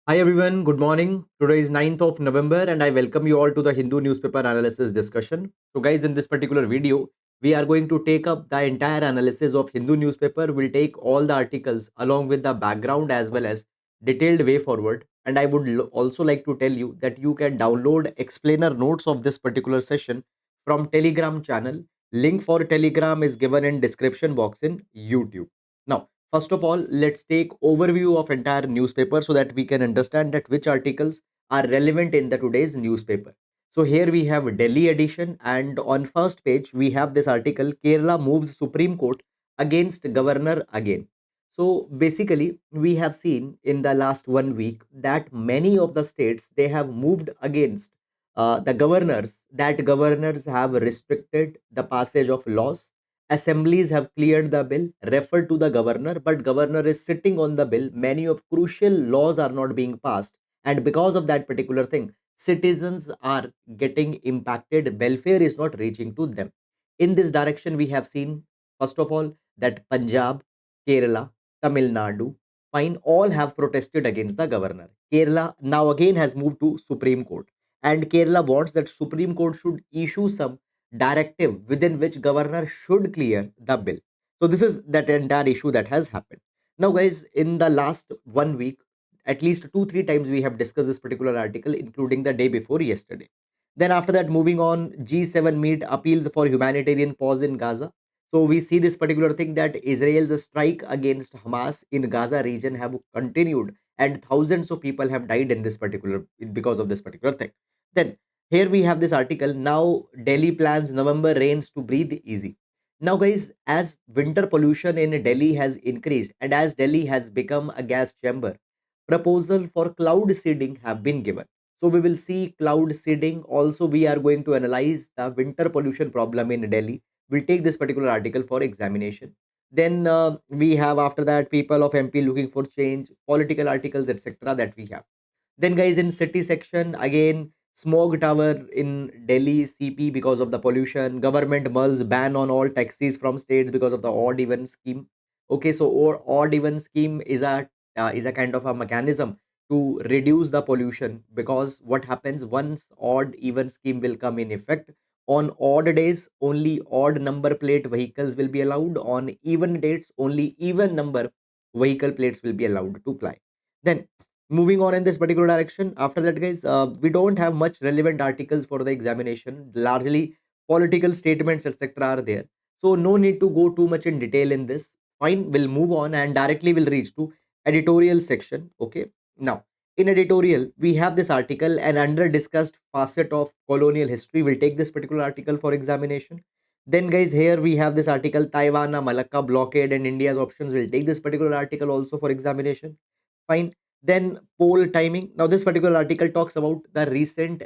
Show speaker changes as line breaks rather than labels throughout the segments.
Hi everyone, good morning. Today is 9th of November and I welcome you all to the Hindu newspaper analysis discussion. So guys, in this particular video, we are going to take up the entire analysis of Hindu newspaper. We'll take all the articles along with the background as well as detailed way forward. And I would also like to tell you that you can download explainer notes of this particular session from Telegram channel. Link for Telegram is given in description box in YouTube. Now, first of all, let's take overview of entire newspaper so that we can understand that which articles are relevant in the today's newspaper. So here we have Delhi edition and on first page we have this article Kerala moves Supreme Court against governor again. So basically we have seen in the last 1 week that many of the states they have moved against the governors, that governors have restricted the passage of laws. Assemblies have cleared the bill, referred to the governor, but governor is sitting on the bill. Many of crucial laws are not being passed, and because of that particular thing, citizens are getting impacted. Welfare is not reaching to them. In this direction, we have seen first of all that Punjab, Kerala, Tamil Nadu, fine, all have protested against the governor. Kerala now again has moved to Supreme Court, and Kerala wants that Supreme Court should issue some directive within which governor should clear the bill. So this is that entire issue that has happened. Now guys, in the last 1 week, at least 2 3 times we have discussed this particular article, including the day before yesterday. Then after that, moving on, G7 meet appeals for humanitarian pause in Gaza. So we see this particular thing that Israel's strike against Hamas in Gaza region have continued and thousands of people have died in this particular because of this particular thing. Then here we have this article. Now Delhi plans November rains to breathe easy. Now guys, as winter pollution in Delhi has increased and as Delhi has become a gas chamber, proposal for cloud seeding have been given. So we will see cloud seeding. Also we are going to analyze the winter pollution problem in Delhi. We'll take this particular article for examination. Then we have after that people of MP looking for change, political articles, etc. that we have. Then guys, in city section again, smog tower in Delhi CP because of the pollution. Government mulls ban on all taxis from states because of the odd even scheme. Okay, so or odd even scheme is a kind of a mechanism to reduce the pollution, because what happens once odd even scheme will come in effect, on odd days only odd number plate vehicles will be allowed, on even dates only even number vehicle plates will be allowed to ply. Then moving on in this particular direction, after that guys, we don't have much relevant articles for the examination. Largely political statements etc are there, so no need to go too much in detail in this. Fine, we'll move on and directly we'll reach to editorial section. Okay, now in editorial we have this article, an under discussed facet of colonial history. We'll take this particular article for examination. Then guys, here we have this article Taiwan, Malacca blockade and India's options. We'll take this particular article also for examination. Fine. Then poll timing. Now this particular article talks about the recent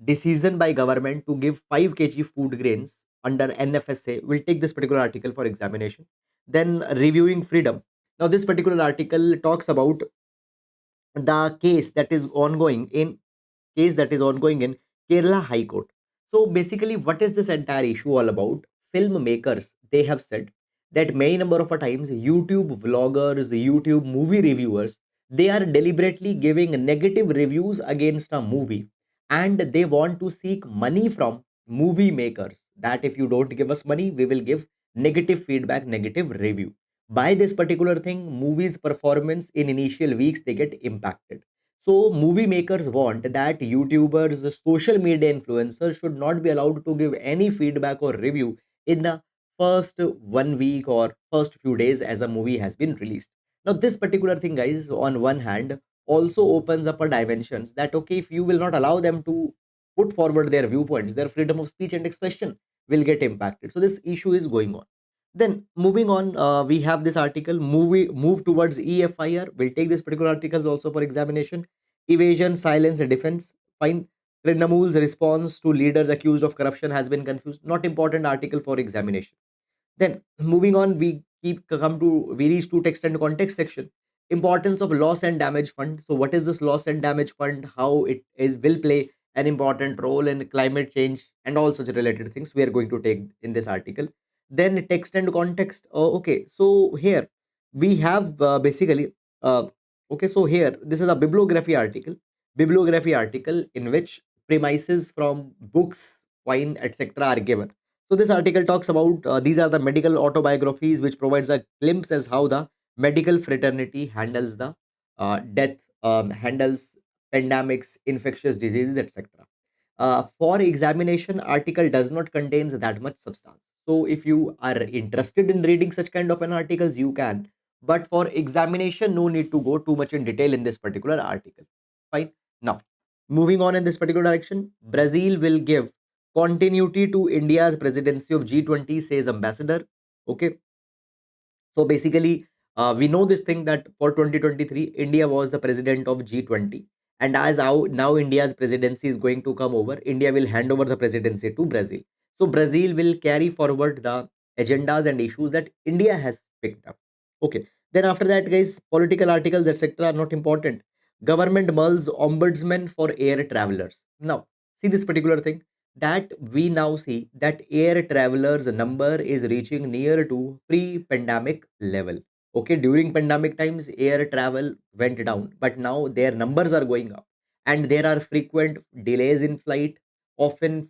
decision by government to give 5 kg food grains under NFSA. We'll take this particular article for examination. Then reviewing freedom. Now this particular article talks about the case that is ongoing in Kerala High Court. So basically, what is this entire issue all about? Filmmakers, they have said that many number of a times YouTube vloggers, YouTube movie reviewers, they are deliberately giving negative reviews against a movie, and they want to seek money from movie makers. That if you don't give us money, we will give negative feedback, negative review. By this particular thing, movies performance in initial weeks they get impacted. So movie makers want that YouTubers, social media influencers should not be allowed to give any feedback or review in the first 1 week or first few days as a movie has been released. Now this particular thing guys, on one hand, also opens up a dimensions that okay, if you will not allow them to put forward their viewpoints, their freedom of speech and expression will get impacted. So this issue is going on. Then moving on, we have this article movie move towards EFIR. We'll take this particular articles also for examination. Evasion, silence, and defense. Fine. Trinamool's response to leaders accused of corruption has been confused. Not important article for examination. Then moving on, we reach to text and context section. Importance of loss and damage fund. So what is this loss and damage fund? How it is will play an important role in climate change and all such related things we are going to take in this article. Then text and context. Okay, so here we have basically uh, Okay, so here this is a bibliography article in which premises from books, wine, etc. are given. So this article talks about these are the medical autobiographies which provides a glimpse as how the medical fraternity handles the death, handles pandemics, infectious diseases, etc. For examination, article does not contains that much substance. So if you are interested in reading such kind of an articles, you can, but for examination no need to go too much in detail in this particular article. Fine. Now moving on in this particular direction, Brazil will give continuity to India's presidency of G20, says ambassador. Okay, so basically, we know this thing that for 2023, India was the president of G20. And as now India's presidency is going to come over, India will hand over the presidency to Brazil. So Brazil will carry forward the agendas and issues that India has picked up. Okay. Then after that, guys, political articles, etc. are not important. Government mulls ombudsman for air travelers. Now, see this particular thing that we now see that air travelers number is reaching near to pre-pandemic level. Okay, during pandemic times air travel went down, but now their numbers are going up, and there are frequent delays in flight. Often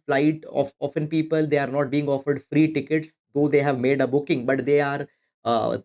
people, they are not being offered free tickets though they have made a booking, but they are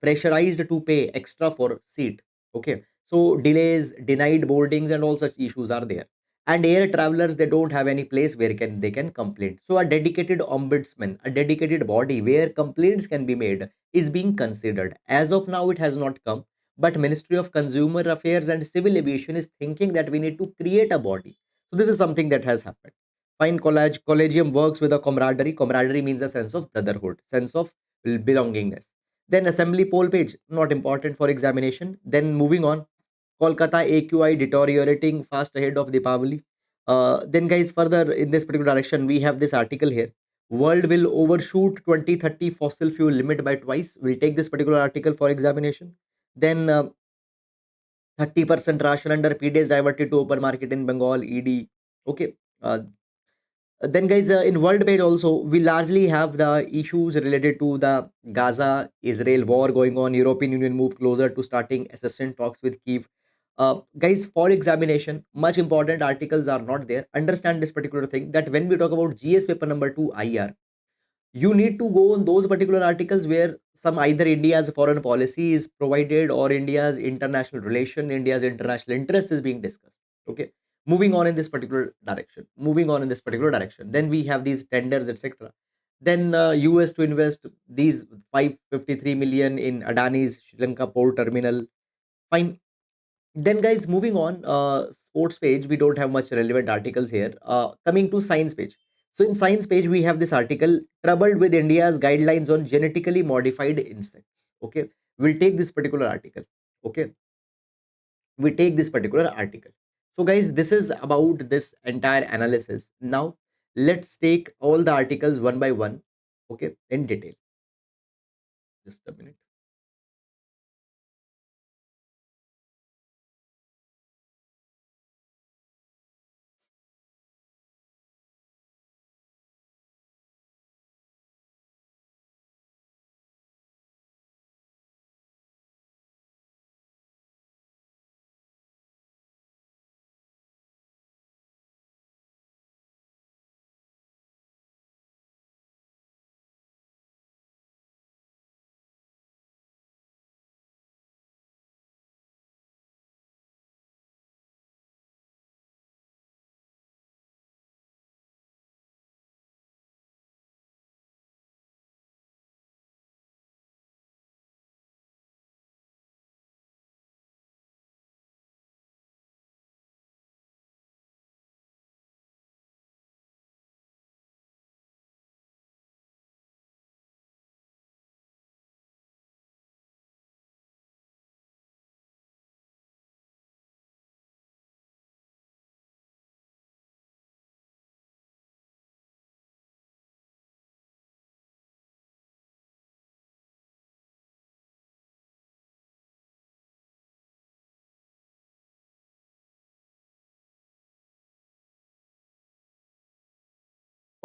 pressurized to pay extra for seat. Okay, so delays, denied boardings, and all such issues are there, and air travelers, they don't have any place where they can complain. So a dedicated ombudsman, a dedicated body where complaints can be made, is being considered. As of now it has not come, but Ministry of Consumer Affairs and Civil Aviation is thinking that we need to create a body. So this is something that has happened. Fine. Collegium works with a camaraderie means a sense of brotherhood, sense of belongingness. Then assembly poll page, not important for examination. Then moving on, Kolkata AQI deteriorating fast ahead of Deepavali. Then, guys, further in this particular direction, we have this article here. World will overshoot 2030 fossil fuel limit by twice. We'll take this particular article for examination. Then, 30% ration under PDS diverted to open market in Bengal, ED. Okay. Then, guys, in world page also, we largely have the issues related to the Gaza Israel war going on. European Union move closer to starting assistant talks with Kiev. Guys, for examination, much important articles are not there. Understand this particular thing, that when we talk about GS paper number 2 IR, you need to go on those particular articles where some either India's foreign policy is provided or India's international relation, India's international interest is being discussed. Okay, moving on in this particular direction. Then we have these tenders, etc. Then US to invest these 553 million in Adani's Sri Lanka port terminal. Fine. Then, guys, moving on, sports page, we don't have much relevant articles here. Coming to science page. So in science page, we have this article, troubled with India's guidelines on genetically modified insects. Okay, we'll take this particular article. Okay, we take this particular article. So, guys, this is about this entire analysis. Now, let's take all the articles one by one. Okay, in detail. Just a minute.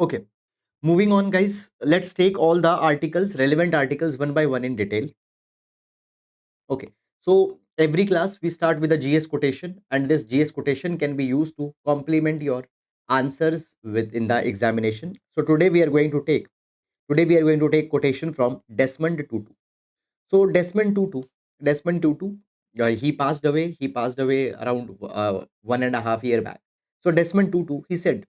Okay, moving on, guys. Let's take all the articles, relevant articles, one by one in detail. Okay. So Every class we start with a GS quotation, and this GS quotation can be used to complement your answers within the examination. So today we are going to take quotation from Desmond Tutu. So Desmond Tutu, he passed away. He passed away around 1.5 year back. So Desmond Tutu, he said,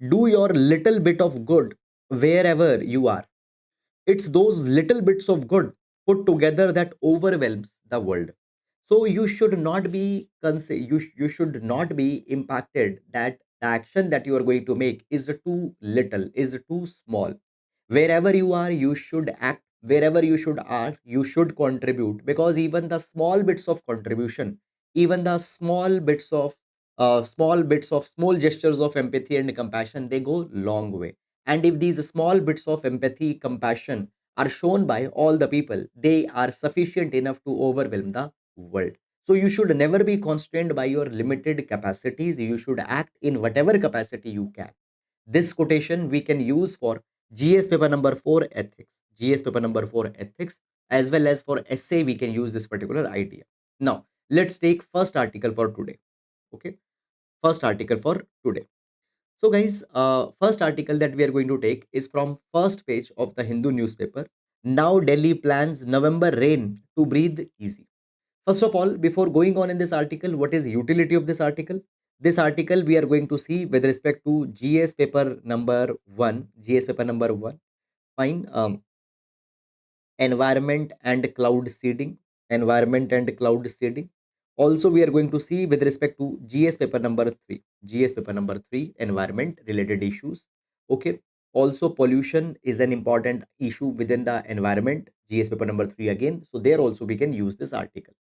"Do your little bit of good wherever you are. It's those little bits of good put together that overwhelms the world." So you should not be you should not be impacted that the action that you are going to make is too little, is too small. Wherever you are, you should act. Wherever you should are, you should contribute, because even the small bits of contribution, even the small gestures of empathy and compassion, they go long way. And if these small bits of empathy, compassion are shown by all the people, they are sufficient enough to overwhelm the world. So you should never be constrained by your limited capacities. You should act in whatever capacity you can. This quotation we can use for GS paper number 4 ethics, GS paper number 4 ethics, as well as for essay we can use this particular idea. Now, let's take first article for today. Okay, first article for today. So guys, first article that we are going to take is from first page of the Hindu newspaper. Now Delhi plans November rain to breathe easy. First of all, before going on in this article, what is utility of this article? This article we are going to see with respect to GS paper number 1, GS paper number 1. Fine. Environment and cloud seeding, environment and cloud seeding. Also, we are going to see with respect to GS paper number 3, GS paper number 3, environment related issues. Okay. Also, pollution is an important issue within the environment, GS paper number 3 again. So there also we can use this article.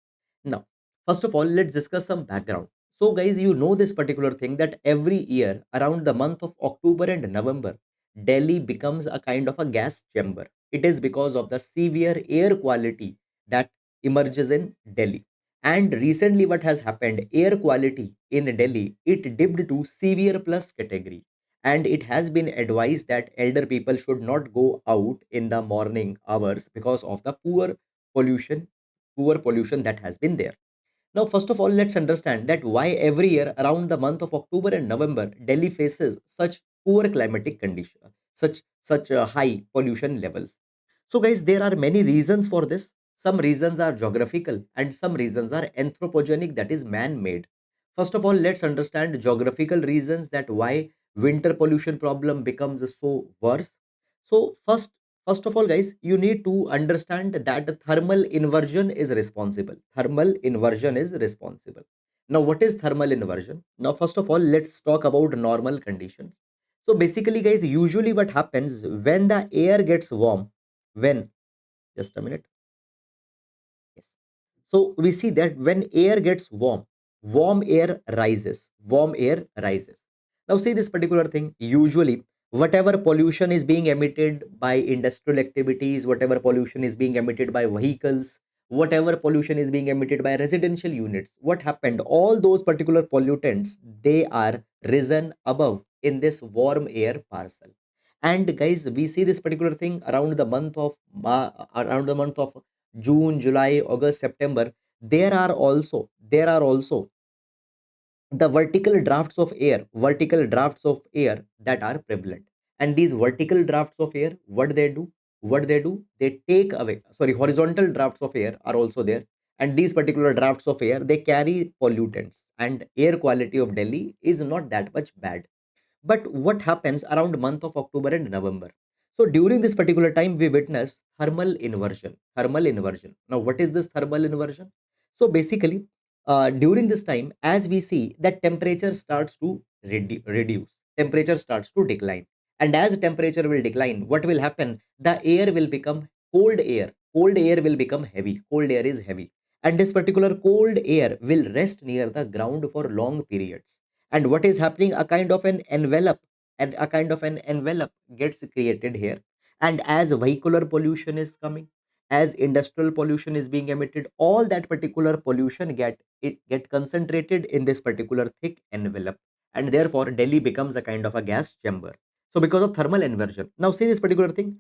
Now, first of all, let's discuss some background. So, guys, you know this particular thing that every year around the month of October and November, Delhi becomes a kind of a gas chamber. It is because of the severe air quality that emerges in Delhi. And recently, what has happened? Air quality in Delhi, it dipped to severe plus category. And it has been advised that elder people should not go out in the morning hours because of the poor pollution that has been there. Now, first of all, let's understand that why every year around the month of October and November, Delhi faces such poor climatic condition, such high pollution levels. So, guys, there are many reasons for this. Some reasons are geographical and some reasons are anthropogenic, that is man-made. First of all, let's understand geographical reasons that why winter pollution problem becomes so worse. So, first of all, guys, you need to understand that thermal inversion is responsible. Thermal inversion is responsible. Now, what is thermal inversion? Now, first of all, let's talk about normal conditions. So, basically, guys, usually what happens when the air gets warm, when, just a minute. Yes. So we see that when air gets warm, warm air rises. Warm air rises. Now see this particular thing. Usually, whatever pollution is being emitted by industrial activities, whatever pollution is being emitted by vehicles, whatever pollution is being emitted by residential units, what happened? All those particular pollutants, they are risen above in this warm air parcel. And guys, we see this particular thing around the month of June, July, August, September. There are also the vertical drafts of air that are prevalent. And these vertical drafts of air, they take away. Sorry, horizontal drafts of air are also there. And these particular drafts of air, they carry pollutants. And air quality of Delhi is not that much bad. But what happens around month of October and November? So during this particular time, we witness thermal inversion. Thermal inversion. Now, what is this thermal inversion? So basically, during this time, as we see that temperature starts to reduce, temperature starts to decline, and as temperature will decline, what will happen? The air will become cold air. Cold air will become heavy. Cold air is heavy, and this particular cold air will rest near the ground for long periods. And what is happening? A kind of an envelope gets created here. And as vehicular pollution is coming, as industrial pollution is being emitted, all that particular pollution get concentrated in this particular thick envelope, and therefore Delhi becomes a kind of a gas chamber. So because of thermal inversion, now see this particular thing,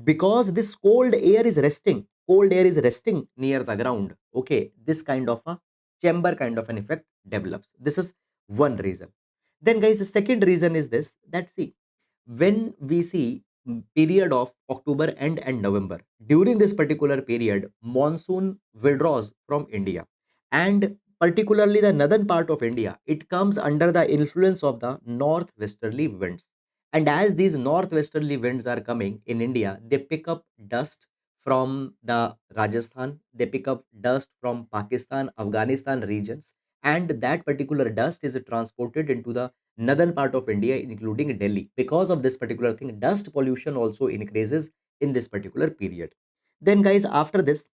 because this cold air is resting near the ground. Okay, this kind of a chamber kind of an effect develops. This is one reason. Then guys, the second reason is this, that see, when we see period of October end and November, during this particular period monsoon withdraws from India, and particularly the northern part of India, it comes under the influence of the northwesterly winds. And as these northwesterly winds are coming in India, they pick up dust from the Rajasthan, they pick up dust from Pakistan, Afghanistan regions, and that particular dust is transported into the northern part of India, including Delhi. Because of this particular thing, dust pollution also increases in this particular period. Then, guys, after this,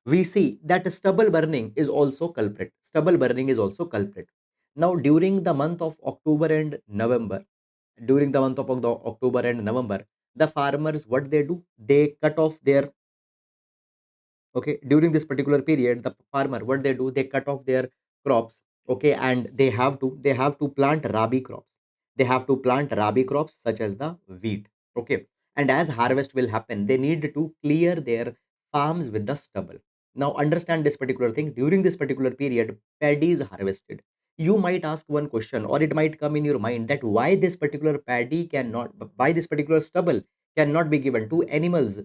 we see that stubble burning is also culprit. Stubble burning is also culprit. Now, during the month of October and November, during the month of October and November, the farmers, what they do, they cut off their, okay, during this particular period, the farmer, what they do, they cut off their crops, okay, and they have to plant rabi crops. They have to plant rabi crops such as the wheat, okay. And as harvest will happen, they need to clear their farms with the stubble. Now understand this particular thing, during this particular period paddy is harvested. You might ask one question, or it might come in your mind, that why this particular paddy cannot, why this particular stubble cannot be given to animals.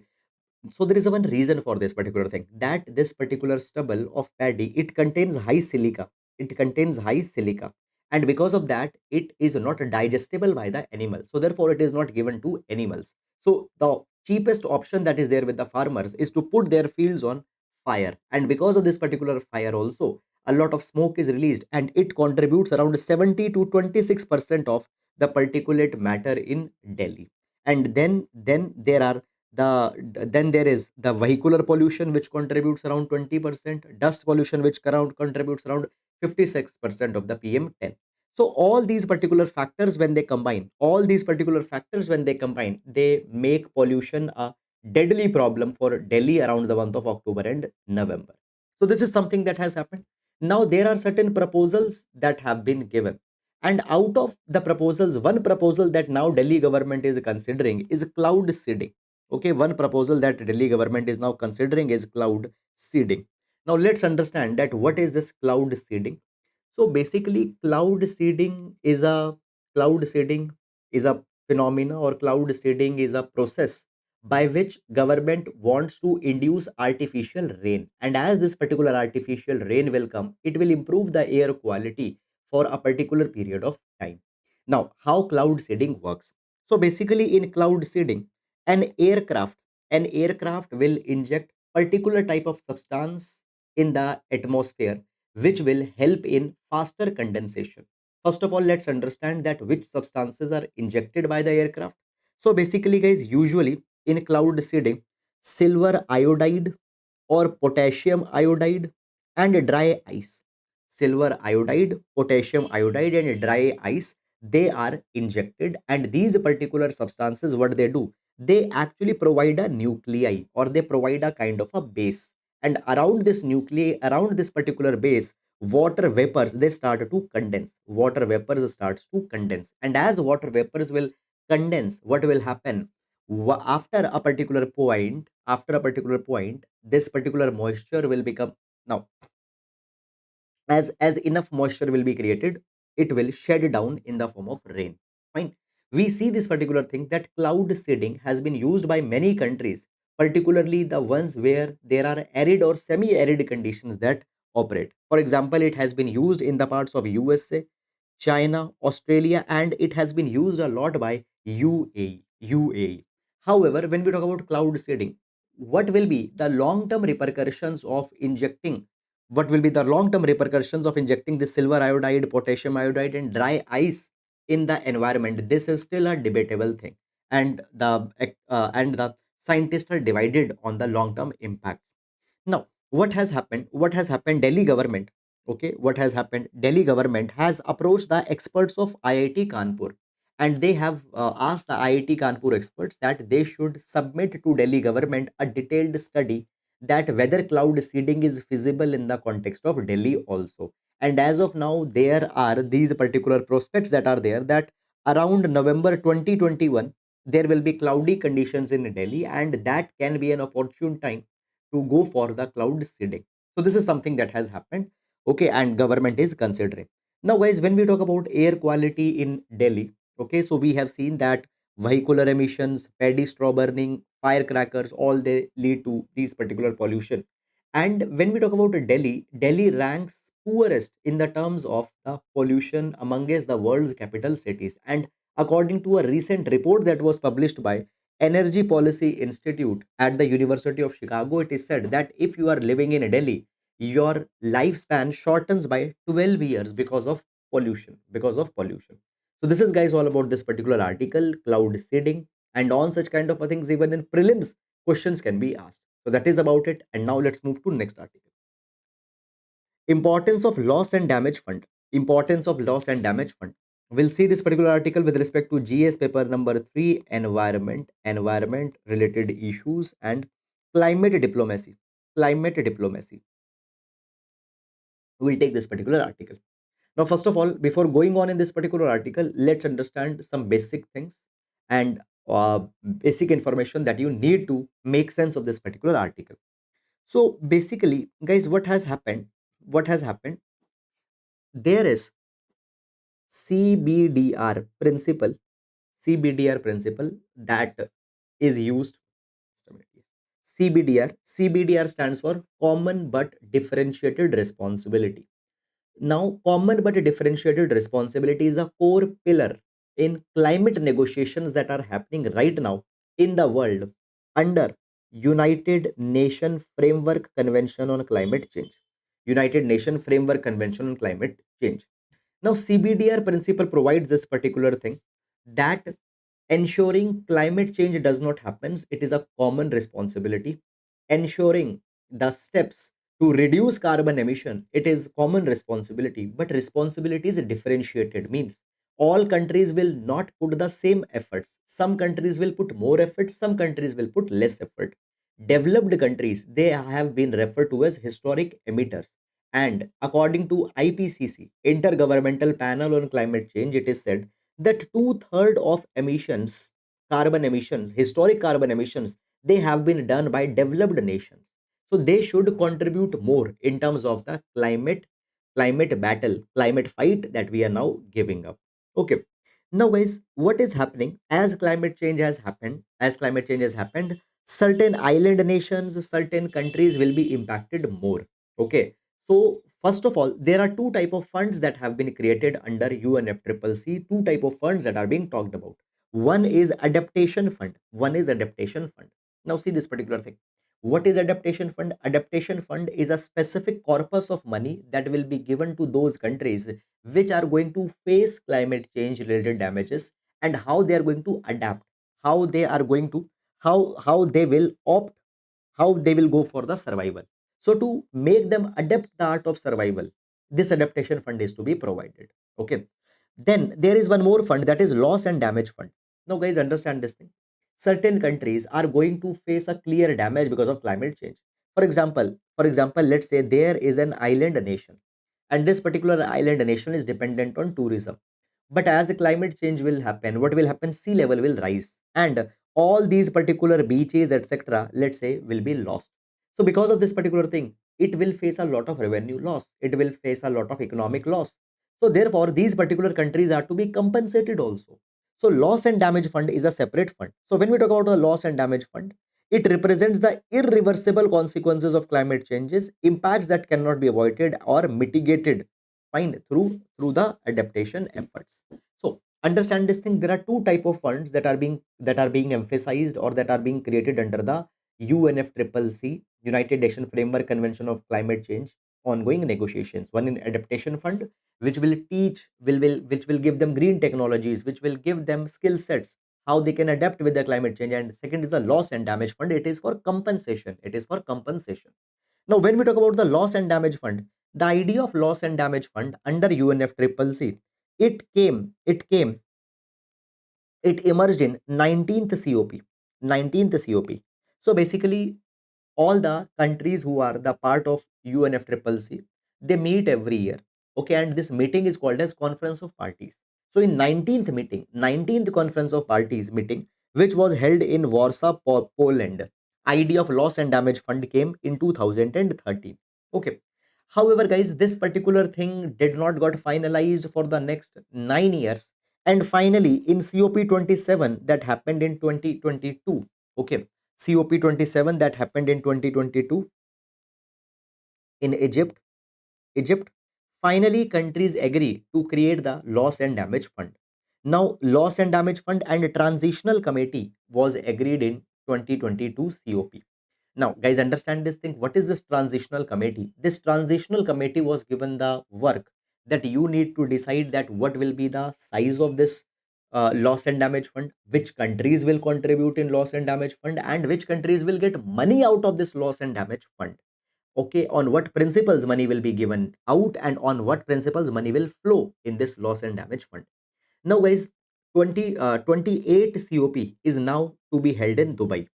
So there is a one reason for this particular thing, that this particular stubble of paddy, it contains high silica. It contains high silica, and because of that it is not digestible by the animal, so therefore it is not given to animals. So the cheapest option that is there with the farmers is to put their fields on fire, and because of this particular fire also, a lot of smoke is released, and it contributes around 70 to 26% of the particulate matter in Delhi. And then there are then there is the vehicular pollution, which contributes around 20%, dust pollution, which contributes around 56% of the PM10. So all these particular factors when they combine, they make pollution a deadly problem for Delhi around the month of October and November. So this is something that has happened. Now there are certain proposals that have been given, and out of the proposals, one proposal that now Delhi government is considering is cloud seeding. Okay, one proposal that Delhi government is now considering is cloud seeding. Now let's understand that what is this cloud seeding. So basically, cloud seeding is a phenomena, or cloud seeding is a process by which government wants to induce artificial rain. And as this particular artificial rain will come, it will improve the air quality for a particular period of time. Now, how cloud seeding works? So basically, in cloud seeding, an aircraft, an aircraft will inject particular type of substance in the atmosphere, which will help in faster condensation. First of all, let's understand that which substances are injected by the aircraft. So basically, guys, usually in cloud seeding, silver iodide or potassium iodide and dry ice. Silver iodide, potassium iodide, and dry ice, they are injected. And these particular substances, what they do, they actually provide a nuclei, or they provide a kind of a base. And around this nuclei, around this particular base, water vapors, they start to condense. Water vapors starts to condense. And as water vapors will condense, what will happen? After a particular point, this particular moisture will become, now as enough moisture will be created, it will shed down in the form of rain. Fine. We see this particular thing, that cloud seeding has been used by many countries, particularly the ones where there are arid or semi arid conditions that operate. For example, it has been used in the parts of USA, China, Australia, and it has been used a lot by UAE. However, when we talk about cloud seeding, what will be the long-term repercussions of injecting? What will be the long-term repercussions of injecting the silver iodide, potassium iodide, and dry ice in the environment? This is still a debatable thing, and the scientists are divided on the long-term impacts. Now, what has happened? What has happened? Delhi government. Okay, what has happened? Delhi government has approached the experts of IIT Kanpur, and they have asked the IIT Kanpur experts that they should submit to Delhi government a detailed study that whether cloud seeding is feasible in the context of Delhi also. And as of now, there are these particular prospects that are there, that around November 2021 there will be cloudy conditions in Delhi, and that can be an opportune time to go for the cloud seeding. So this is something that has happened, okay, and government is considering. Now, guys, when we talk about air quality in Delhi, okay, so we have seen that vehicular emissions, paddy straw burning, firecrackers, all they lead to these particular pollution. And when we talk about Delhi, Delhi ranks poorest in the terms of the pollution amongst the world's capital cities. And according to a recent report that was published by Energy Policy Institute at the University of Chicago, it is said that if you are living in Delhi, your lifespan shortens by 12 years because of pollution. Because of pollution. So this is, guys, all about this particular article, cloud seeding, and on such kind of things. Even in prelims, questions can be asked. So that is about it. And now let's move to next article. Importance of loss and damage fund. Importance of loss and damage fund. We'll see this particular article with respect to GS paper number 3, environment related issues and climate diplomacy. Climate diplomacy. We'll take this particular article. Now, first of all, before going on in this particular article, let's understand some basic things and basic information that you need to make sense of this particular article. So basically, guys, what has happened? What has happened? There is CBDR principle, CBDR principle that is used. CBDR stands for Common but Differentiated Responsibility. Now, common but differentiated responsibility is a core pillar in climate negotiations that are happening right now in the world under United Nation Framework Convention on Climate Change. United Nation Framework Convention on Climate Change. Now, CBDR principle provides this particular thing that ensuring climate change does not happen. It is a common responsibility. Ensuring the steps to reduce carbon emission, it is common responsibility, but responsibility is differentiated, means all countries will not put the same efforts. Some countries will put more efforts, some countries will put less effort. Developed countries, they have been referred to as historic emitters, and according to IPCC, Intergovernmental Panel on Climate Change, it is said that two-thirds of emissions, carbon emissions, historic carbon emissions, they have been done by developed nations. So they should contribute more in terms of the climate battle, climate fight that we are now giving up. Okay. Now, guys, what is happening as climate change has happened, certain island nations, certain countries will be impacted more. Okay. So first of all, there are two type of funds that have been created under UNFCCC. Two type of funds that are being talked about. One is adaptation fund. One is adaptation fund. Now see this particular thing. What is adaptation fund? Adaptation fund is a specific corpus of money that will be given to those countries which are going to face climate change related damages, and how they are going to adapt, how they are going to how they will opt, how they will go for the survival. So to make them adapt the art of survival, this adaptation fund is to be provided. Okay. Then there is one more fund, that is loss and damage fund. Now, guys, understand this thing. Certain countries are going to face a clear damage because of climate change. For example, let's say there is an island nation, and this particular island nation is dependent on tourism. But as the climate change will happen, what will happen? Sea level will rise, and all these particular beaches, etc., let's say, will be lost. So because of this particular thing, it will face a lot of revenue loss. It will face a lot of economic loss. So therefore, these particular countries are to be compensated also. So loss and damage fund is a separate fund. So when we talk about the loss and damage fund, it represents the irreversible consequences of climate changes, impacts that cannot be avoided or mitigated, fine, through the adaptation efforts. So understand this thing. There are two type of funds that are being emphasized or that are being created under the UNFCCC, United Nations Framework Convention of Climate Change ongoing negotiations. One in adaptation fund, which will teach which will give them green technologies, which will give them skill sets, how they can adapt with the climate change. And second is the loss and damage fund. It is for compensation. It is for compensation. Now, when we talk about the loss and damage fund, the idea of loss and damage fund under UNFCCC, it came, it emerged in 19th COP. 19th COP. So basically, all the countries who are the part of UNFCCC, they meet every year. Okay, and this meeting is called as Conference of Parties. So in 19th meeting, 19th Conference of Parties meeting, which was held in Warsaw, Poland, idea of loss and damage fund came in 2013. Okay. However, guys, this particular thing did not got finalized for the next 9 years. And finally, in COP27 that happened in 2022. Okay. COP27 that happened in 2022 in Egypt. Finally, countries agree to create the Loss and Damage Fund. Now, Loss and Damage Fund and Transitional Committee was agreed in 2022 COP. Now, guys, understand this thing. What is this transitional committee? This transitional committee was given the work that you need to decide that what will be the size of this loss and damage fund, which countries will contribute in loss and damage fund, and which countries will get money out of this loss and damage fund. Okay, on what principles money will be given out and on what principles money will flow in this loss and damage fund. Now, guys, 28 COP is now to be held in Dubai.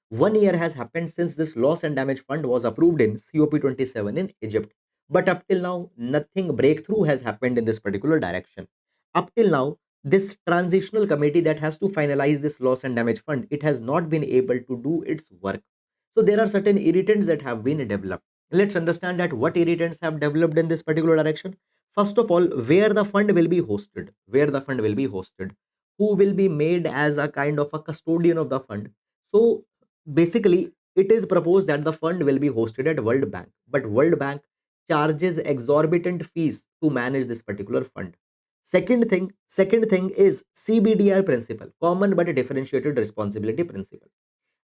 1 year has happened since this loss and damage fund was approved in COP27 in Egypt. But up till now, nothing breakthrough has happened in this particular direction. Up till now, this transitional committee that has to finalize this loss and damage fund, it has not been able to do its work. So there are certain irritants that have been developed. Let's understand that what irritants have developed in this particular direction. First of all, where the fund will be hosted, who will be made as a kind of a custodian of the fund. So basically, it is proposed that the fund will be hosted at World Bank, but World Bank charges exorbitant fees to manage this particular fund. Second thing is CBDR principle, common but differentiated responsibility principle.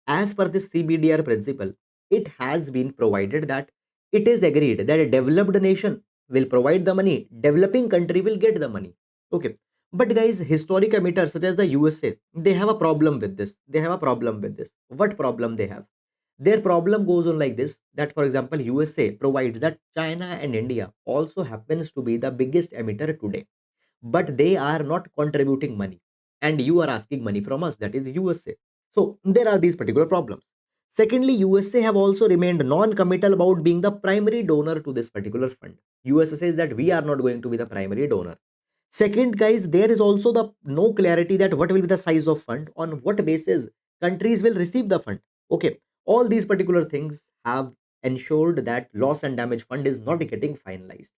As per this CBDR principle, it has been provided that it is agreed that a developed nation will provide the money, developing country will get the money. Okay. But guys, historic emitters such as the USA, they have a problem with this. What problem they have? Their problem goes on like this, that for example, USA provides that China and India also happens to be the biggest emitter today, but they are not contributing money, and you are asking money from us, that is USA. So there are these particular problems. Secondly, USA have also remained non-committal about being the primary donor to this particular fund. USA says that we are not going to be the primary donor. Second, guys, there is also the no clarity that what will be the size of fund, on what basis countries will receive the fund. Okay, all these particular things have ensured that loss and damage fund is not getting finalized.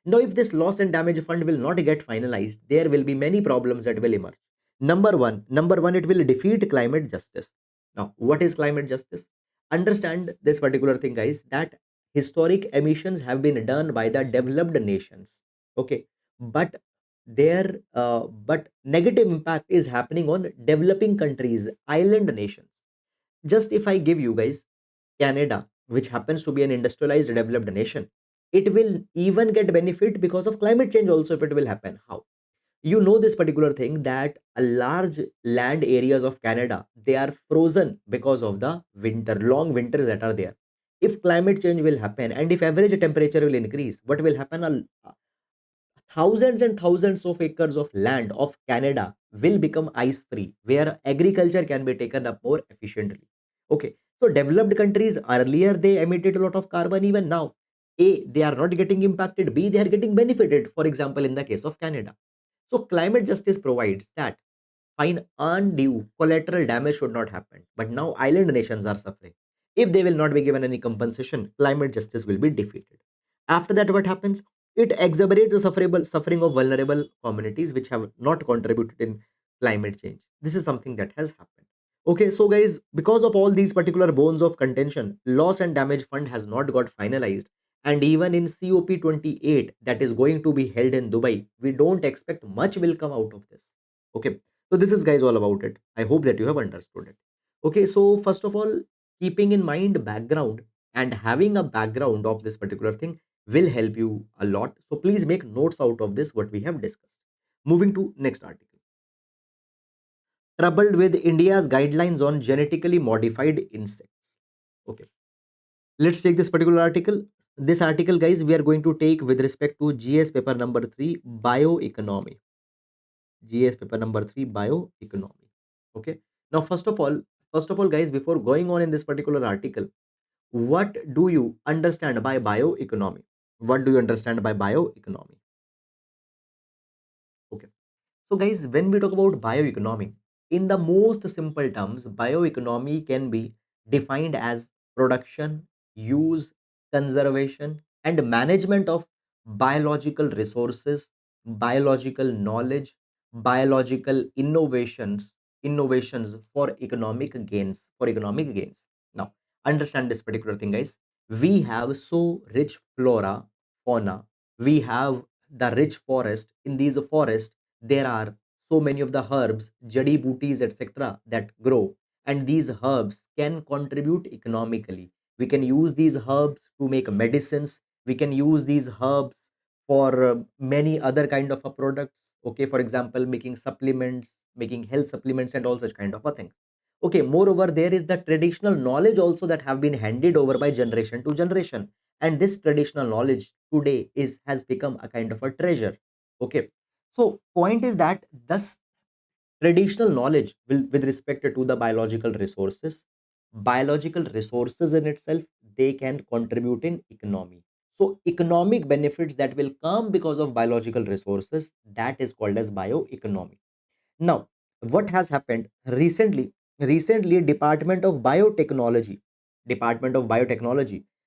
Now, if this loss and damage fund will not get finalized, there will be many problems that will emerge. Number one, it will defeat climate justice. Now, what is climate justice? Understand this particular thing, guys, that historic emissions have been done by the developed nations. Okay, but but negative impact is happening on developing countries, island nations. Just if I give you guys Canada, which happens to be an industrialized developed nation, it will even get benefit because of climate change also if it will happen. How? You know this particular thing that a large land areas of Canada, they are frozen because of the long winters that are there. If climate change will happen and if average temperature will increase, what will happen? Thousands and thousands of acres of land of Canada will become ice free, where agriculture can be taken up more efficiently. Okay, so developed countries earlier they emitted a lot of carbon, even now. A, they are not getting impacted, B, they are getting benefited, for example, in the case of Canada. So, climate justice provides that fine undue collateral damage should not happen. But now island nations are suffering. If they will not be given any compensation, climate justice will be defeated. After that, what happens? It exacerbates the suffering of vulnerable communities which have not contributed in climate change. This is something that has happened. Okay, so guys, because of all these particular bones of contention, loss and damage fund has not got finalized. And even in COP28 that is going to be held in Dubai, we don't expect much will come out of this. Okay, so this is guys all about it. I hope that you have understood it. Okay, so first of all, keeping in mind background and having a background of this particular thing will help you a lot. So please make notes out of this what we have discussed. Moving to next article. Troubled with India's guidelines on genetically modified insects. Okay, let's take this particular article. This article, guys, we are going to take with respect to GS paper number 3, bioeconomy. GS paper number 3, bioeconomy. Okay. Now, first of all, guys, before going on in this particular article, what do you understand by bioeconomy? What do you understand by bioeconomy? Okay. So, guys, when we talk about bioeconomy, in the most simple terms, bioeconomy can be defined as production, use, conservation, and management of biological resources, biological knowledge, biological innovations for economic gains. Now, understand this particular thing, guys. We have so rich flora, fauna. We have the rich forest. In these forests, there are so many of the herbs, jadi booties, etc., that grow, and these herbs can contribute economically. We can use these herbs to make medicines. We can use these herbs for many other kind of products. Okay, for example, making supplements, making health supplements, and all such kind of a thing. Okay, moreover, there is the traditional knowledge also that have been handed over by generation to generation, and this traditional knowledge today is has become a kind of a treasure. Okay, so point is that thus traditional knowledge will, with respect to the biological resources in itself, they can contribute in economy. So economic benefits that will come because of biological resources, that is called as bioeconomy. Now, what has happened recently? Recently, Department of Biotechnology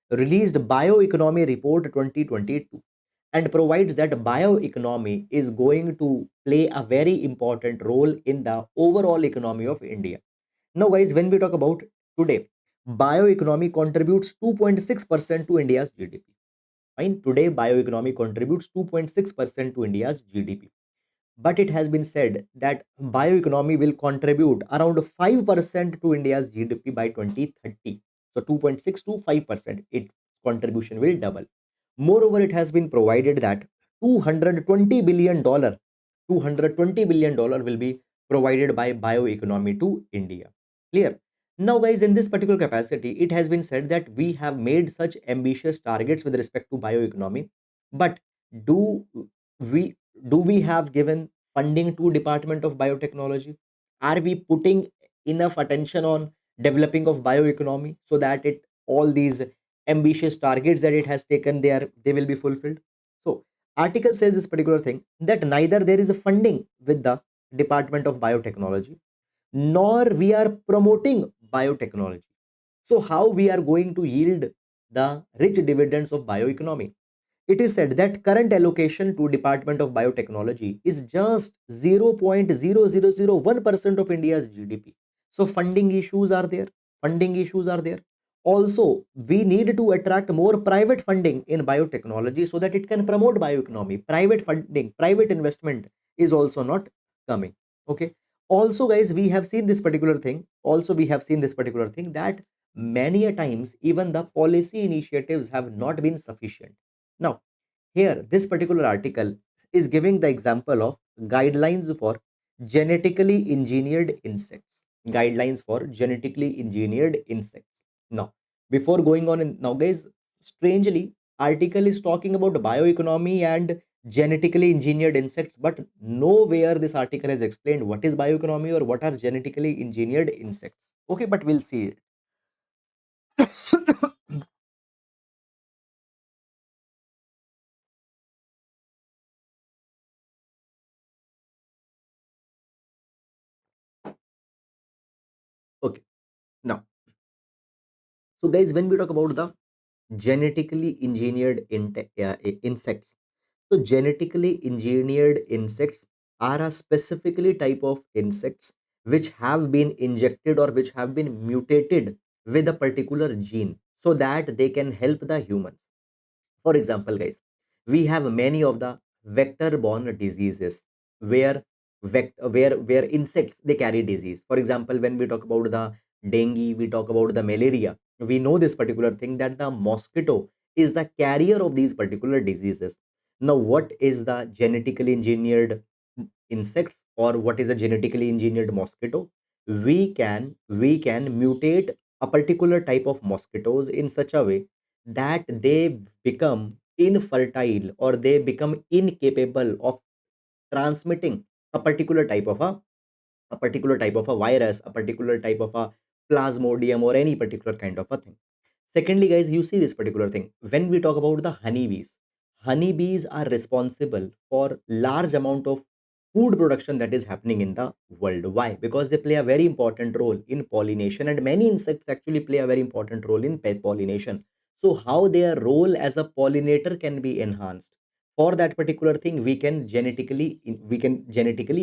released Bioeconomy Report 2022 and provides that bioeconomy is going to play a very important role in the overall economy of India. Now, guys, when we talk about today, bioeconomy contributes 2.6% to India's GDP. Fine, today bioeconomy contributes 2.6% to India's GDP, but it has been said that bioeconomy will contribute around 5% to India's GDP by 2030. So 2.6 to 5%, its contribution will double. Moreover, it has been provided that $220 billion, $220 billion will be provided by bioeconomy to India. Clear? Now, guys, in this particular capacity, it has been said that we have made such ambitious targets with respect to bioeconomy, but do we do we have given funding to Department of Biotechnology? Are we putting enough attention on developing of bioeconomy so that it all these ambitious targets that it has taken there, they will be fulfilled? So article says this particular thing, that neither there is a funding with the Department of Biotechnology, nor we are promoting biotechnology. So how we are going to yield the rich dividends of bioeconomy? It is said that current allocation to Department of Biotechnology is just 0.0001% of India's GDP. So funding issues are there. Funding issues are there. Also, we need to attract more private funding in biotechnology so that it can promote bioeconomy. Private funding, private investment is also not coming. Okay. Also, guys, we have seen this particular thing. Also, we have seen this particular thing that many a times even the policy initiatives have not been sufficient. Now, here, this particular article is giving the example of guidelines for genetically engineered insects. Guidelines for genetically engineered insects. Now, before going on, now, guys, strangely, article is talking about bioeconomy and genetically engineered insects, but nowhere this article has explained what is bioeconomy or what are genetically engineered insects. Okay, but we'll see it. Okay, now, so guys, when we talk about the genetically engineered insects. So genetically engineered insects are a specifically type of insects which have been injected or which have been mutated with a particular gene so that they can help the humans. For example, guys, we have many of the vector-borne diseases where where insects they carry disease. For example, when we talk about the dengue, we talk about the malaria. We know this particular thing that the mosquito is the carrier of these particular diseases. Now, what is the genetically engineered insects or what is a genetically engineered mosquito? We can mutate a particular type of mosquitoes in such a way that they become infertile or they become incapable of transmitting a particular type of a particular type of a virus, a particular type of a plasmodium or any particular kind of a thing. Secondly, guys, you see this particular thing. When we talk about the honeybees are responsible for large amount of food production that is happening in the world. Why? Because they play a very important role in pollination, and many insects actually play a very important role in pollination. So how their role as a pollinator can be enhanced. For that particular thing, we can genetically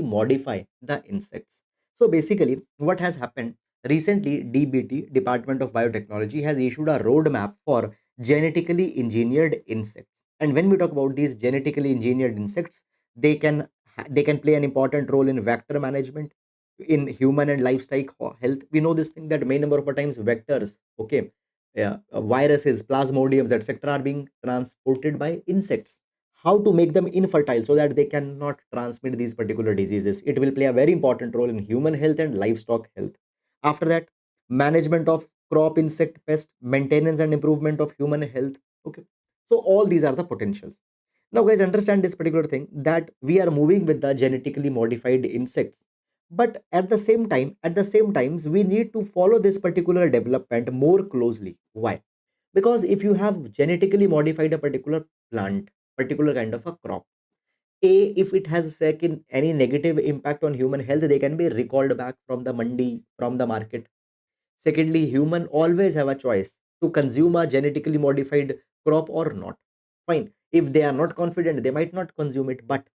modify the insects. So basically, what has happened recently, DBT, Department of Biotechnology, has issued a roadmap for genetically engineered insects. And when we talk about these genetically engineered insects, they can play an important role in vector management, in human and livestock health. We know this thing that many number of times vectors, okay, yeah, viruses, plasmodiums, etc., are being transported by insects. How to make them infertile so that they cannot transmit these particular diseases? It will play a very important role in human health and livestock health. After that, management of crop insect pest, maintenance and improvement of human health. Okay, so all these are the potentials. Now, guys, understand this particular thing that we are moving with the genetically modified insects, but at the same times, we need to follow this particular development more closely. Why? Because if you have genetically modified a particular plant, particular kind of a crop, a if it has second any negative impact on human health, they can be recalled back from the mandi, from the market. Secondly, human always have a choice to consume a genetically modified crop or not. Fine, if they are not confident, they might not consume it. But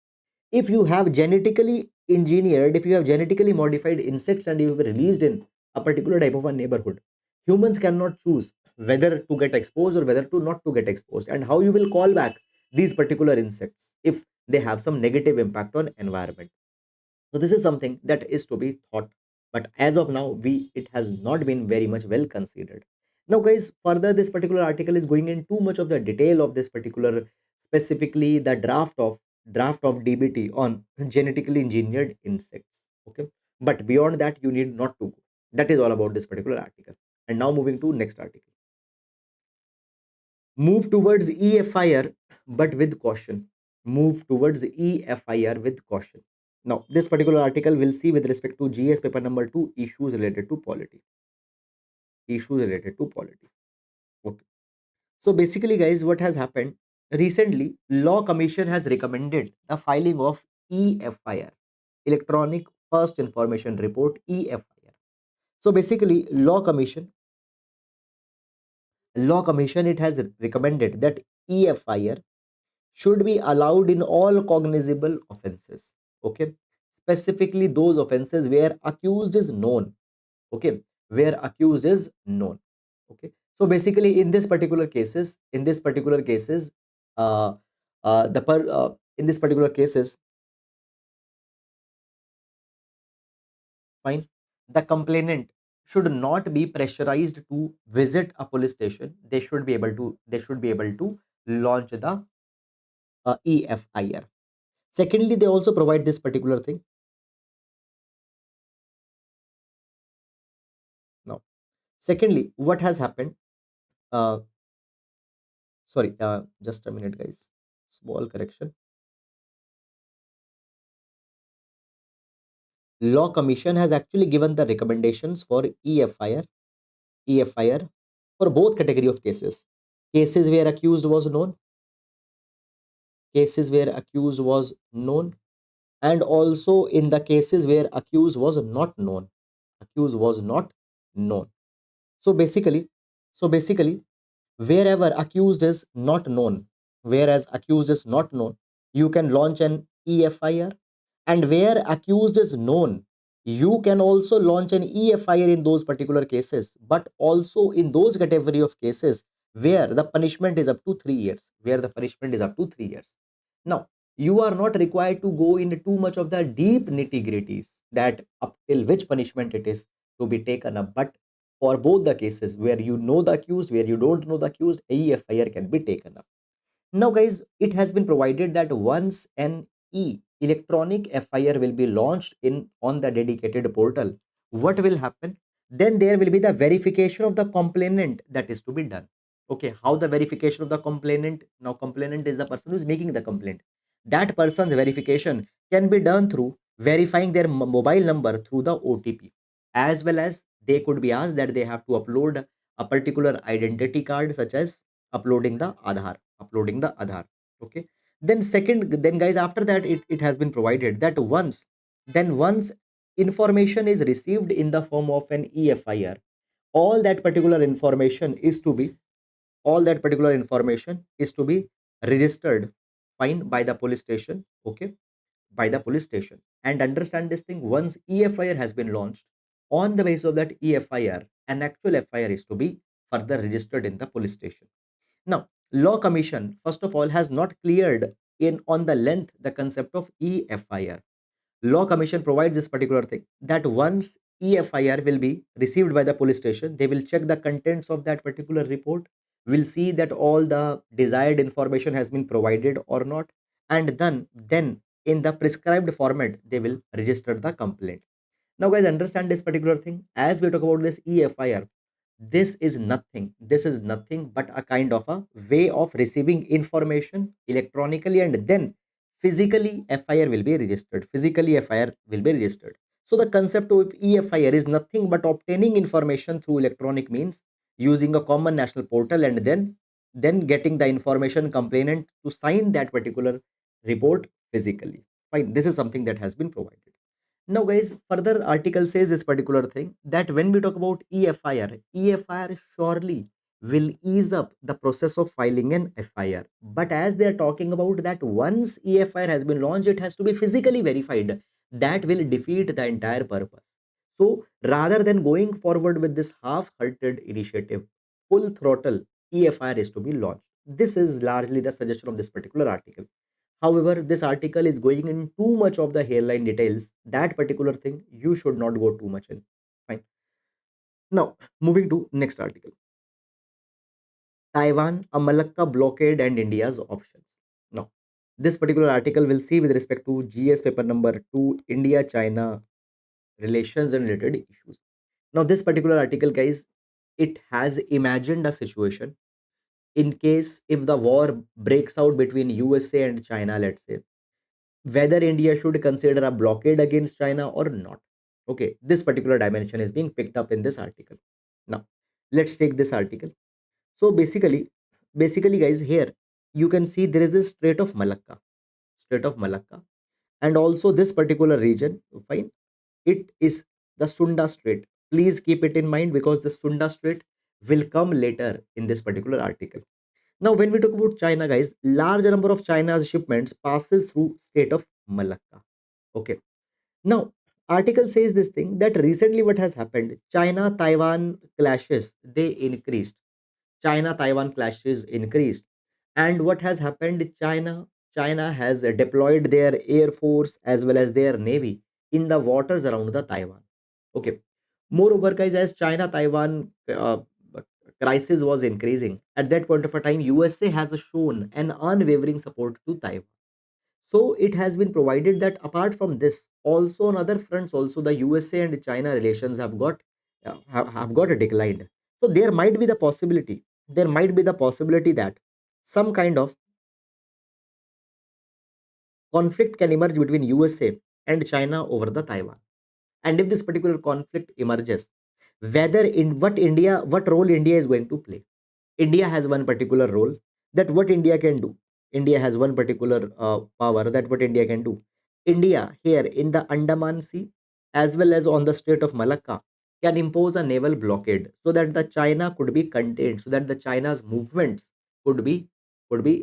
if you have genetically engineered, if you have genetically modified insects and you have released in a particular type of a neighborhood, humans cannot choose whether to get exposed or whether to not to get exposed, and how you will call back these particular insects if they have some negative impact on environment. So this is something that is to be thought, but as of now, we it has not been very much well considered. Now, guys, further, this particular article is going in too much of the detail of this particular, specifically the draft of DBT on genetically engineered insects. Okay, but beyond that, you need not to go. That is all about this particular article. And now moving to next article. Move towards EFIR, but with caution. Move towards EFIR with caution. Now, this particular article will see with respect to GS paper number 2, issues related to polity. Issues related to polity. Okay. So basically, guys, what has happened recently? Law Commission has recommended the filing of EFIR, Electronic First Information Report, EFIR. So basically, Law Commission, it has recommended that EFIR should be allowed in all cognizable offenses. Okay, specifically those offenses where accused is known. Okay, where accused is known. Okay, so basically uh, the per in this particular cases, fine, the complainant should not be pressurized to visit a police station. They should be able to launch the EFIR. Secondly, they also provide this particular thing. Now, secondly, what has happened? Uh, Sorry, just a minute, guys. Small correction. Law Commission has actually given the recommendations for EFIR for both category of cases. Cases where accused was known, cases where accused was known, and also in the cases where accused was not known. Accused was not known. So basically, so basically, wherever accused is not known, whereas accused is not known, you can launch an EFIR. And where accused is known, you can also launch an EFIR in those particular cases, but also in those category of cases where the punishment is up to 3 years, where the punishment is up to 3 years. Now, you are not required to go into too much of the deep nitty gritties that up till which punishment it is to be taken up, but for both the cases where you know the accused, where you don't know the accused, EFIR can be taken up. Now, guys, it has been provided that once an electronic FIR will be launched in on the dedicated portal, what will happen? Then there will be the verification of the complainant that is to be done. Okay, how the verification of the complainant? Now, complainant is the person who is making the complaint. That person's verification can be done through verifying their mobile number through the OTP, as well as they could be asked that they have to upload a particular identity card, such as uploading the Aadhaar. Okay. Then guys, after that, it has been provided that once information is received in the form of an EFIR, all that particular information is to be all that particular information is to be registered, fine, by the police station. Okay, by the police station. And understand this thing, once EFIR has been launched, on the basis of that EFIR, an actual FIR is to be further registered in the police station. Now, Law Commission, first of all, has not cleared in on the length the concept of EFIR. Law Commission provides this particular thing, that once EFIR will be received by the police station, they will check the contents of that particular report, will see that all the desired information has been provided or not, and then in the prescribed format they will register the complaint. Now, guys, understand this particular thing. As we talk about this EFIR, this is nothing but a kind of a way of receiving information electronically, and then physically FIR will be registered. Physically FIR will be registered. So the concept of EFIR is nothing but obtaining information through electronic means using a common national portal, and then getting the information complainant to sign that particular report physically. Fine. This is something that has been provided. Now, guys, further article says this particular thing, that when we talk about EFIR surely will ease up the process of filing an FIR. But as they are talking about that once EFIR has been launched, it has to be physically verified. That will defeat the entire purpose. So rather than going forward with this half-hearted initiative, full throttle EFIR is to be launched. This is largely the suggestion of this particular article. However, this article is going in too much of the hairline details. That particular thing you should not go too much in. Fine. Now, moving to next article. Taiwan, a Malacca blockade and India's options. Now, this particular article will see with respect to GS paper number 2, India-China relations and related issues. Now, this particular article, guys, it has imagined a situation in case if the war breaks out between USA and China, let's say, whether India should consider a blockade against China or not. Okay, this particular dimension is being picked up in this article. Now, let's take this article. So basically, guys, here you can see there is a Strait of Malacca, and also this particular region. Fine, it is the Sunda Strait. Please keep it in mind because the Sunda Strait will come later in this particular article. Now, when we talk about China, guys, large number of China's shipments passes through Strait of Malacca. Okay. Now, article says this thing, that recently what has happened, China-Taiwan clashes, they increased. China-Taiwan clashes increased. And what has happened, China has deployed their air force as well as their navy in the waters around the Taiwan. Okay. Moreover, guys, as China-Taiwan crisis was increasing, at that point of a time, USA has shown an unwavering support to Taiwan. So it has been provided that apart from this, also on other fronts, also the USA and China relations have got declined. So there might be the possibility that some kind of conflict can emerge between USA and China over the Taiwan. And if this particular conflict emerges, whether in what role India is going to play. India has one particular role, that what India can do. India has one particular power, that what India can do. India here in the Andaman Sea as well as on the Strait of Malacca can impose a naval blockade so that the China could be contained, so that the China's movements could be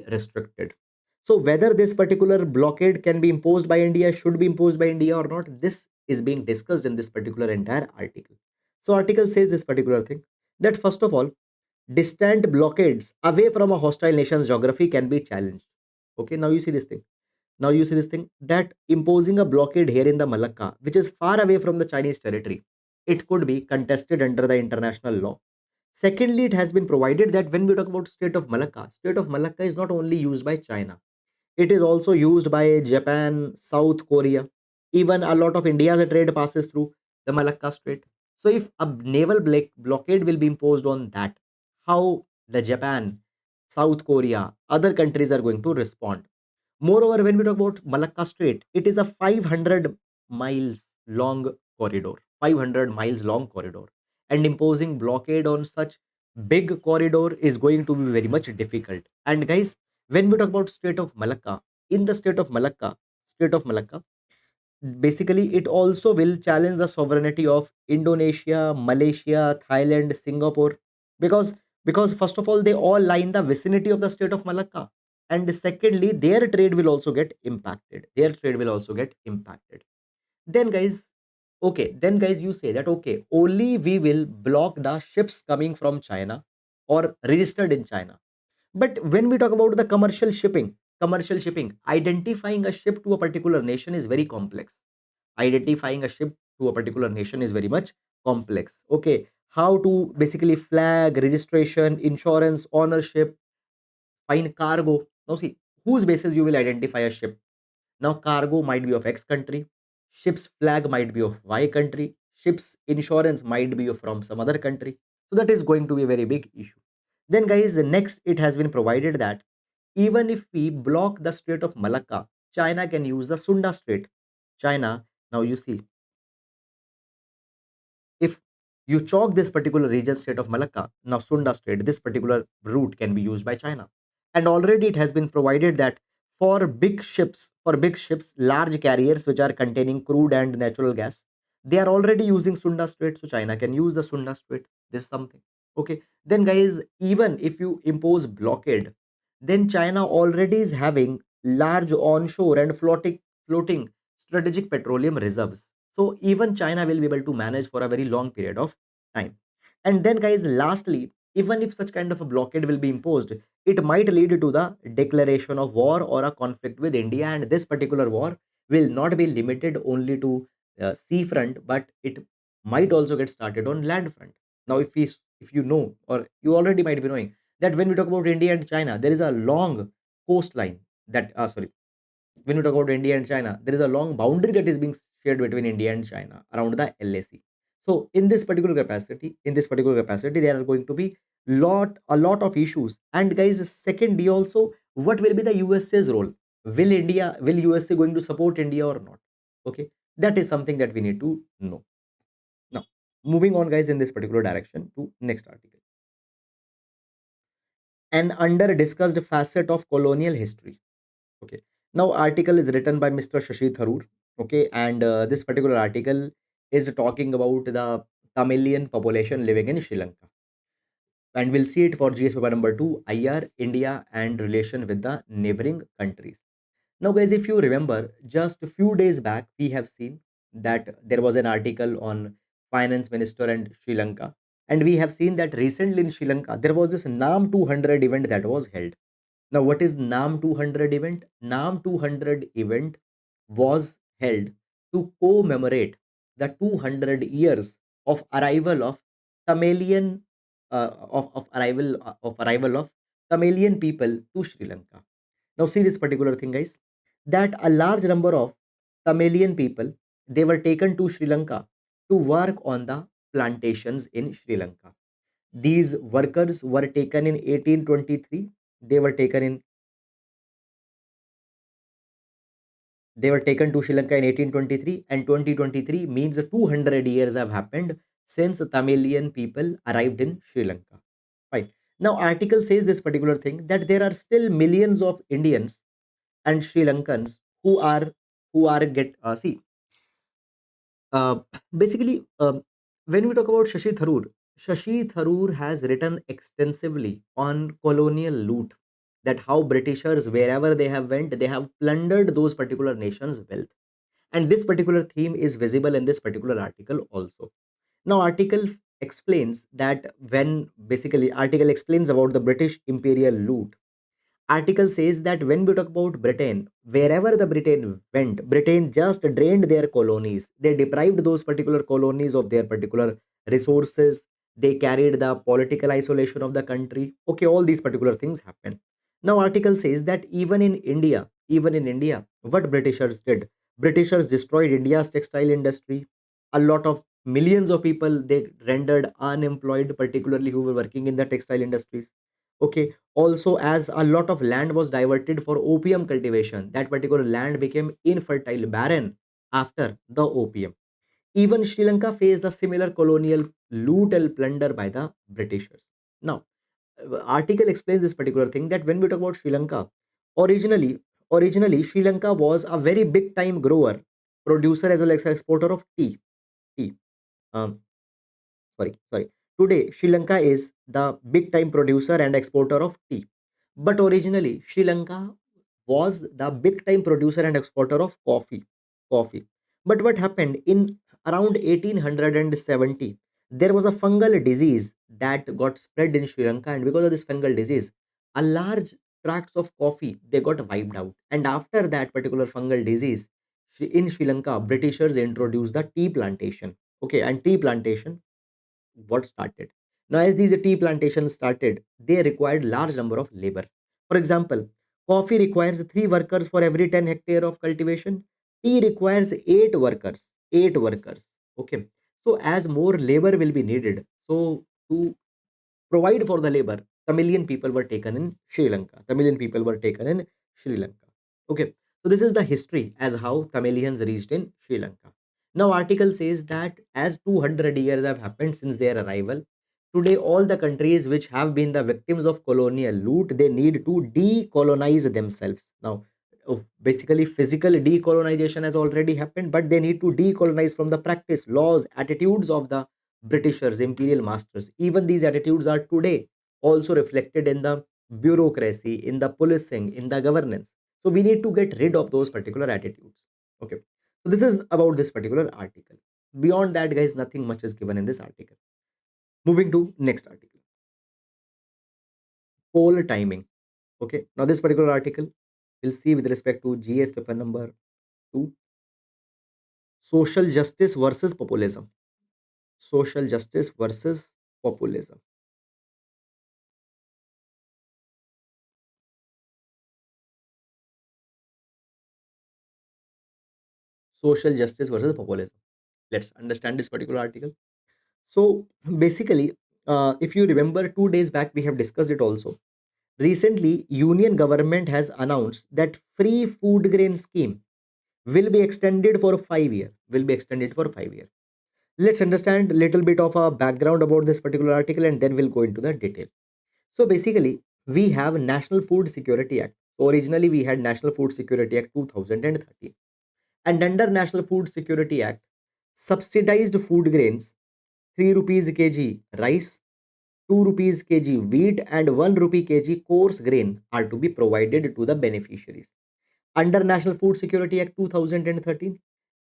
restricted. So whether this particular blockade can be imposed by India, should be imposed by India or not, this is being discussed in this particular entire article. So article says this particular thing, that first of all, distant blockades away from a hostile nation's geography can be challenged. Okay, now you see this thing. Now you see this thing, that imposing a blockade here in the Malacca, which is far away from the Chinese territory, it could be contested under the international law. Secondly, it has been provided that when we talk about State of Malacca is not only used by China, it is also used by Japan, South Korea. Even a lot of India's trade passes through the Malacca Strait. So if a naval blockade will be imposed on that, how the Japan, South Korea, other countries are going to respond? Moreover, when we talk about Malacca Strait, it is a 500 miles long corridor. 500 miles long corridor. And imposing blockade on such big corridor is going to be very much difficult. And guys, when we talk about Strait of Malacca, in the Strait of Malacca, basically it also will challenge the sovereignty of Indonesia, Malaysia, Thailand, Singapore, because because first of all they all lie in the vicinity of the state of Malacca, and secondly their trade will also get impacted. Their trade will also get impacted. Then guys, okay, then guys you say that okay, only we will block the ships coming from China or registered in China. But when we talk about the commercial shipping, identifying a ship to a particular nation is very complex. Identifying a ship to a particular nation is very much complex. Okay, how to basically flag, registration, insurance, ownership, find cargo. Now see, whose basis you will identify a ship. Now cargo might be of X country, ship's flag might be of Y country, ship's insurance might be from some other country. So that is going to be a very big issue. Then guys, next it has been provided that even if we block the Strait of Malacca, China can use the Sunda Strait. China, now you see, if you chalk this particular region, Strait of Malacca, now Sunda Strait, this particular route can be used by China. And already it has been provided that for big ships, large carriers which are containing crude and natural gas, they are already using Sunda Strait, so China can use the Sunda Strait. This is something. Okay. Then guys, even if you impose blockade, then China already is having large onshore and floating strategic petroleum reserves. So even China will be able to manage for a very long period of time. And then guys, lastly, even if such kind of a blockade will be imposed, it might lead to the declaration of war or a conflict with India. And this particular war will not be limited only to sea front, but it might also get started on land front. Now, if you know, or you already might be knowing that when we talk about India and China, there is a long coastline that sorry, when we talk about India and China, there is a long boundary that is being shared between India and China around the LAC. So in this particular capacity, there are going to be a lot of issues. And guys, secondly, also, what will be the USA's role? Will USA going to support India or not? Okay, that is something that we need to know. Now, moving on, guys, in this particular direction to next article. An under discussed facet of colonial history. Okay. Now, article is written by Mr. Shashi Tharoor. Okay, and this particular article is talking about the Tamilian population living in Sri Lanka, and we'll see it for GS paper number two, IR, India, and relation with the neighboring countries. Now, guys, if you remember, just a few days back, we have seen that there was an article on finance minister and Sri Lanka, and we have seen that recently in Sri Lanka there was this NAM 200 event that was held. Now, what is NAM 200 event? NAM 200 event was held to commemorate the 200 years of arrival of Tamilian arrival of Tamilian people to Sri Lanka. Now, see this particular thing, guys, that a large number of Tamilian people, they were taken to Sri Lanka to work on the plantations in Sri Lanka. These workers were taken in 1823. They were taken in They were taken to Sri Lanka in 1823, and 2023 means 200 years have happened since Tamilian people arrived in Sri Lanka. Right. Now, article says this particular thing that there are still millions of Indians and Sri Lankans who are get see uh, basically when we talk about Shashi Tharoor has written extensively on colonial loot, that how Britishers wherever they have went, they have plundered those particular nations' wealth, and this particular theme is visible in this particular article also. Now, article explains about the British imperial loot. Article says that when we talk about Britain, wherever the Britain went, Britain just drained their colonies. They deprived those particular colonies of their particular resources. They carried the political isolation of the country. Okay, all these particular things happen. Now, article says that even in India, what Britishers did, Britishers destroyed India's textile industry. A lot of millions of people they rendered unemployed, particularly who were working in the textile industries. Okay, also, as a lot of land was diverted for opium cultivation, that particular land became infertile, barren after the opium. Even Sri Lanka faced a similar colonial loot and plunder by the Britishers. Now, article explains this particular thing that when we talk about Sri Lanka, originally, originally Sri Lanka was a very big time grower, producer as well as exporter of tea. Tea. Um, sorry. Today, Sri Lanka is the big time producer and exporter of tea. But originally, Sri Lanka was the big time producer and exporter of coffee. Coffee. But what happened in around 1870? There was a fungal disease that got spread in Sri Lanka, and because of this fungal disease, a large tracts of coffee they got wiped out. And after that particular fungal disease, in Sri Lanka, Britishers introduced the tea plantation. Okay, and tea plantation what started. Now, as these tea plantations started, they required large number of labor. For example, coffee requires 3 workers for every 10 hectare of cultivation. Tea requires 8 workers. 8 workers. Okay. So as more labor will be needed, so to provide for the labor, Tamilian people were taken in Sri Lanka. Tamilian people were taken in Sri Lanka. Okay, so this is the history as how Tamilians reached in Sri Lanka. Now, article says that as 200 years have happened since their arrival, today all the countries which have been the victims of colonial loot, they need to decolonize themselves. Now, basically physical decolonization has already happened, but they need to decolonize from the practice, laws, attitudes of the Britishers, imperial masters. Even these attitudes are today also reflected in the bureaucracy, in the policing, in the governance. So we need to get rid of those particular attitudes. Okay. So this is about this particular article. Beyond that, guys, nothing much is given in this article. Moving to next article. Poll timing. Okay. Now this particular article we'll see with respect to GS paper number 2. Social justice versus populism. Social justice versus populism. Social justice versus populism. Let's understand this particular article. So basically, if you remember 2 days back, we have discussed it also. Recently, Union government has announced that free food grain scheme will be extended for 5 years. Will be extended for 5 years. Let's understand a little bit of a background about this particular article, and then we'll go into the detail. So basically, we have National Food Security Act. So originally, we had National Food Security Act 2013, and under National Food Security Act, subsidized food grains 3 rupees kg rice, 2 rupees kg wheat, and 1 rupee kg coarse grain are to be provided to the beneficiaries. Under National Food Security Act 2013,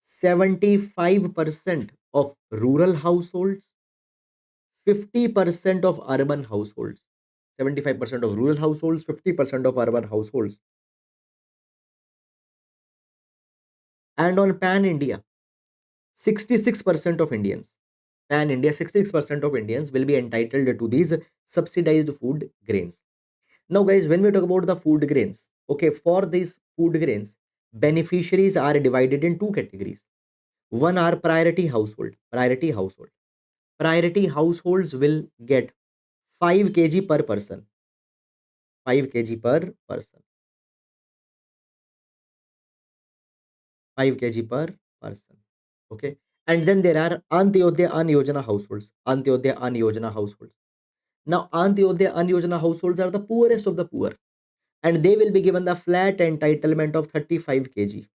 75% of rural households, 50% of urban households, 75% of rural households, 50% of urban households, and on pan India, 66% of Indians, pan India, 66% of Indians will be entitled to these subsidized food grains. Now, guys, when we talk about the food grains, okay, for these food grains, beneficiaries are divided in two categories. One are priority household. Priority households will get 5 kg per person. 5 kg per person. 5 kg per person. Okay. And then there are Antyodaya An households. Antyodaya An households. Now, Antyodaya An households are the poorest of the poor, and they will be given the flat entitlement of 35 kg.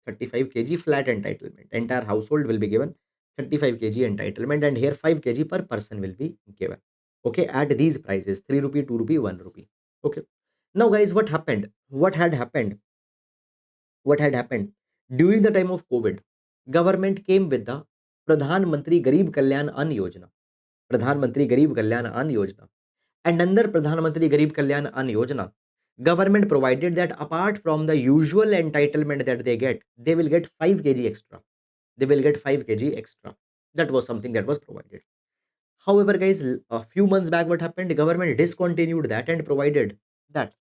35 kg flat entitlement. Entire household will be given 35 kg entitlement, and here 5 kg per person will be given. Okay, at these prices 3 rupee, 2 rupee, 1 rupee. Okay. Now, guys, what happened? What had happened during the time of COVID? Government came with the Pradhan Mantri Garib Kalyan Ann Yojana. Pradhan Mantri Garib Kalyan Ann Yojana. And under Pradhan Mantri Garib Kalyan Ann Yojana, government provided that apart from the usual entitlement that they get, they will get 5 kg extra. They will get 5 kg extra. That was something that was provided. However, guys, a few months back, what happened? The government discontinued that and provided that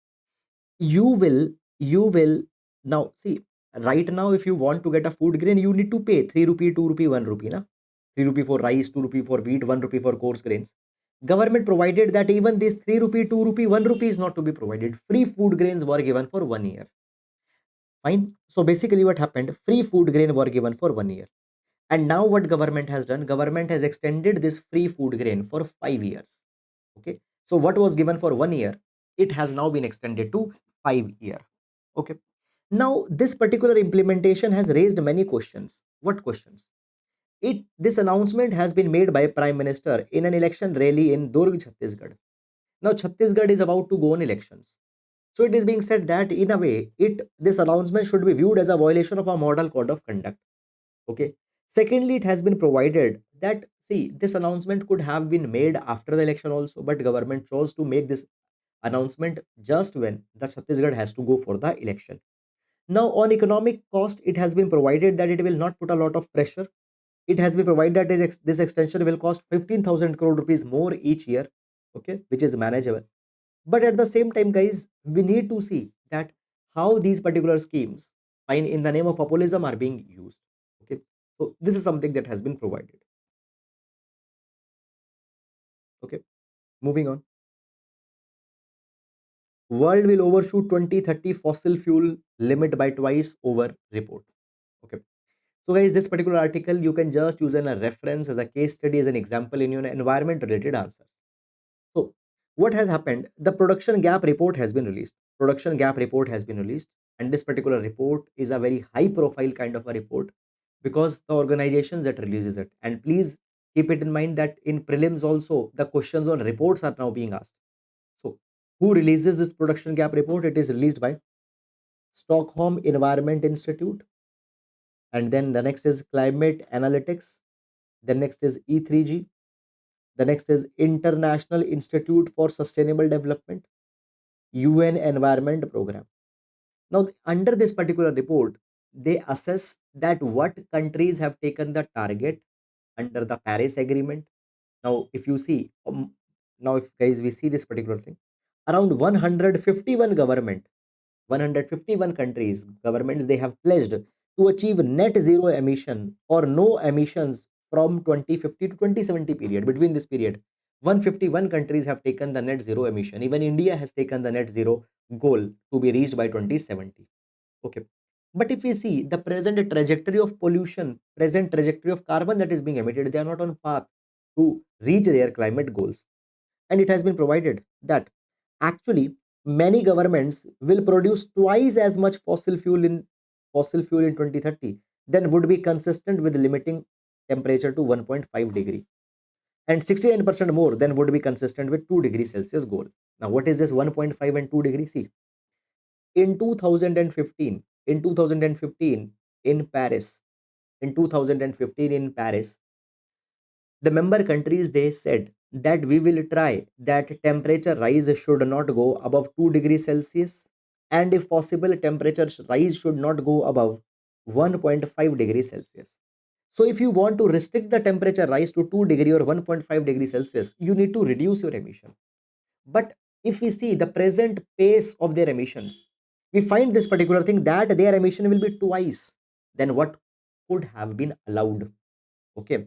you will, you will now see. Right now, if you want to get a food grain, you need to pay 3 rupee, 2 rupee, 1 rupee. Na? 3 rupee for rice, 2 rupee for wheat, 1 rupee for coarse grains. Government provided that even this 3 rupee, 2 rupee, 1 rupee is not to be provided. Free food grains were given for 1 year. Fine. So basically what happened? Free food grain were given for 1 year. And now what government has done? Government has extended this free food grain for 5 years. Okay. So what was given for 1 year, it has now been extended to 5 year. Okay. Now this particular implementation has raised many questions. What questions? This announcement has been made by Prime Minister in an election rally in Durg, Chhattisgarh. Now, Chhattisgarh is about to go on elections. So it is being said that in a way, this announcement should be viewed as a violation of a model code of conduct. Okay. Secondly, it has been provided that see this announcement could have been made after the election also, but government chose to make this announcement just when the Chhattisgarh has to go for the election. Now, on economic cost, it has been provided that it will not put a lot of pressure. It has been provided that this extension will cost 15,000 crore rupees more each year, okay, which is manageable. But at the same time, guys, we need to see that how these particular schemes, fine, in the name of populism, are being used. Okay, so this is something that has been provided. Okay, moving on. World will overshoot 2030 fossil fuel limit by twice over report. Okay. So, guys, this particular article you can just use as a reference, as a case study, as an example in your environment related answers. So, what has happened? The production gap report has been released. Production gap report has been released, and this particular report is a very high profile kind of a report because the organizations that releases it. And please keep it in mind that in prelims also the questions on reports are now being asked. So, who releases this production gap report? It is released by Stockholm Environment Institute, and then the next is Climate Analytics. The next is E3G. The next is International Institute for Sustainable Development, UN Environment Program. Now, under this particular report, they assess that what countries have taken the target under the Paris Agreement. Now, if you see, now if guys we see this particular thing, around 151 government, 151 countries, governments, they have pledged to achieve net zero emission or no emissions from 2050 to 2070 period. Between this period, 151 countries have taken the net zero emission. Even India has taken the net zero goal to be reached by 2070. Okay. But if we see the present trajectory of pollution, present trajectory of carbon that is being emitted, they are not on path to reach their climate goals. And it has been provided that actually many governments will produce twice as much fossil fuel in 2030 than would be consistent with limiting temperature to 1.5 degree, and 69% more than would be consistent with 2 degrees Celsius goal. Now, what is this 1.5 and 2 degrees? See, in 2015, in 2015 in Paris, in 2015 in Paris, the member countries, they said that we will try that temperature rise should not go above 2 degrees Celsius, and if possible temperature rise should not go above 1.5 degrees Celsius. So if you want to restrict the temperature rise to 2 degree or 1.5 degrees Celsius, you need to reduce your emission. But if we see the present pace of their emissions, we find this particular thing that their emission will be twice than what could have been allowed. Okay,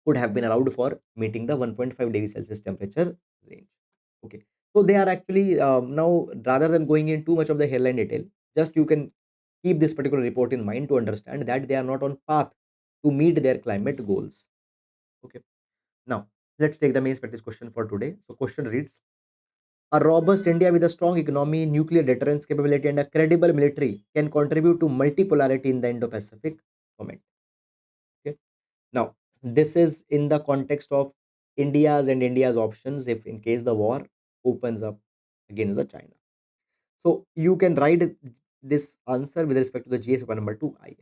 could have been allowed for meeting the 1.5 degrees Celsius temperature range. Okay, so they are actually now, rather than going in too much of the headline detail, just you can keep this particular report in mind to understand that they are not on path to meet their climate goals. Okay, now let's take the main practice question for today. So, question reads: a robust India with a strong economy, nuclear deterrence capability, and a credible military can contribute to multipolarity in the Indo-Pacific moment. Okay. Now, this is in the context of India's options if in case the war opens up against the China. So you can write this answer with respect to the GS paper number 2 IR.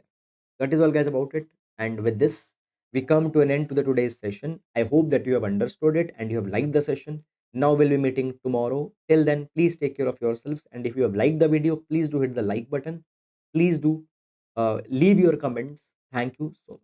That is all, guys, about it. And with this, we come to an end to the today's session. I hope that you have understood it and you have liked the session. Now we'll be meeting tomorrow. Till then, please take care of yourselves. And if you have liked the video, please do hit the like button. Please do leave your comments. Thank you so much.